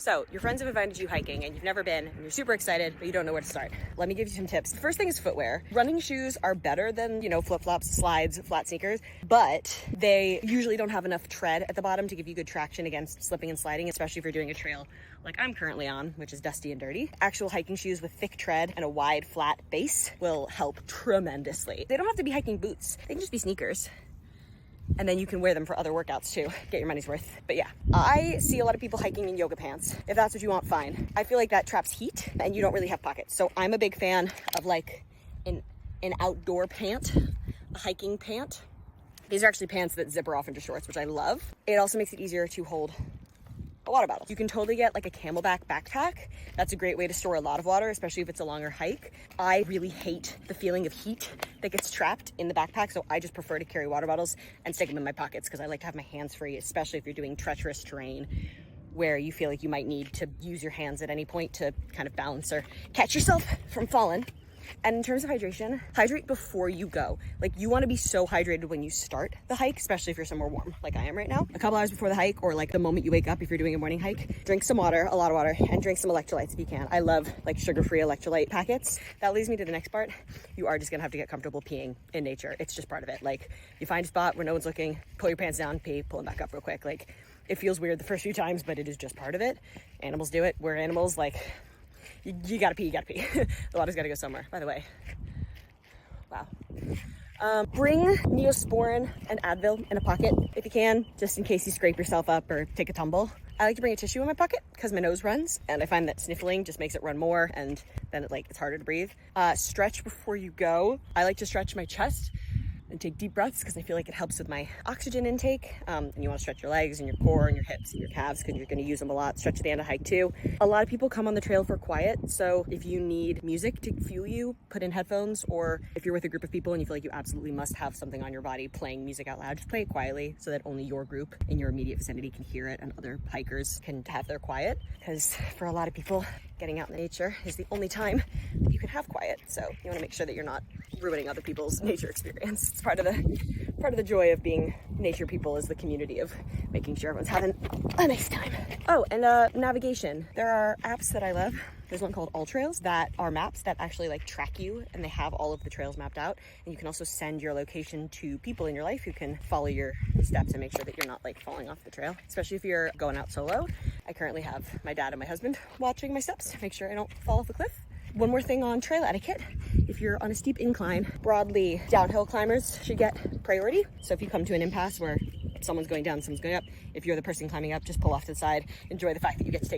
So your friends have invited you hiking and you've never been and you're super excited, but you don't know where to start. Let me give you some tips. The first thing is footwear. Running shoes are better than, flip-flops, slides, flat sneakers, but they usually don't have enough tread at the bottom to give you good traction against slipping and sliding, especially if you're doing a trail like I'm currently on, which is dusty and dirty. Actual hiking shoes with thick tread and a wide, flat base will help tremendously. They don't have to be hiking boots. They can just be sneakers. And then you can wear them for other workouts too. Get your money's worth. But yeah, I see a lot of people hiking in yoga pants. If that's what you want, fine. I feel like that traps heat and you don't really have pockets. So I'm a big fan of like an outdoor pant, a hiking pant. These are actually pants that zipper off into shorts, which I love. It also makes it easier to hold a water bottle. You can totally get like a Camelback backpack. That's a great way to store a lot of water, especially if it's a longer hike. I really hate the feeling of heat that gets trapped in the backpack, so I just prefer to carry water bottles and stick them in my pockets because I like to have my hands free, especially if you're doing treacherous terrain where you feel like you might need to use your hands at any point to kind of balance or catch yourself from falling. And in terms of hydration, hydrate before you go. Like, you want to be so hydrated when you start the hike, especially if you're somewhere warm like I am right now. A couple hours before the hike, or like the moment you wake up if you're doing a morning hike, drink some water, a lot of water, and drink some electrolytes if you can. I love like sugar-free electrolyte packets. That leads me to the next part. You are just gonna have to get comfortable peeing in nature. It's just part of it. Like, you find a spot where no one's looking, pull your pants down, pee, pull them back up real quick. Like, it feels weird the first few times, but it is just part of it. Animals do it. We're animals, like, you gotta pee, you gotta pee. The water's gotta go somewhere, by the way. Wow. Bring Neosporin and Advil in a pocket if you can, just in case you scrape yourself up or take a tumble. I like to bring a tissue in my pocket because my nose runs, and I find that sniffling just makes it run more, and then it's harder to breathe. Stretch before you go. I like to stretch my chest and take deep breaths because I feel like it helps with my oxygen intake. And you want to stretch your legs and your core and your hips and your calves because you're going to use them a lot. Stretch at the end of hike too. A lot of people come on the trail for quiet. So if you need music to fuel you, put in headphones, or if you're with a group of people and you feel like you absolutely must have something on your body playing music out loud, just play it quietly so that only your group in your immediate vicinity can hear it and other hikers can have their quiet. Because for a lot of people, getting out in nature is the only time that you can have quiet. So you want to make sure that you're not ruining other people's nature experience. It's part of the joy of being nature people, is the community of making sure everyone's having a nice time. Oh, and navigation. There are apps that I love. There's one called All Trails that are maps that actually like track you, and they have all of the trails mapped out. And you can also send your location to people in your life who can follow your steps and make sure that you're not like falling off the trail, especially if you're going out solo. I currently have my dad and my husband watching my steps to make sure I don't fall off a cliff. One more thing on trail etiquette. If you're on a steep incline, broadly downhill climbers should get priority. So if you come to an impasse where someone's going down, someone's going up, if you're the person climbing up, just pull off to the side. Enjoy the fact that you get to take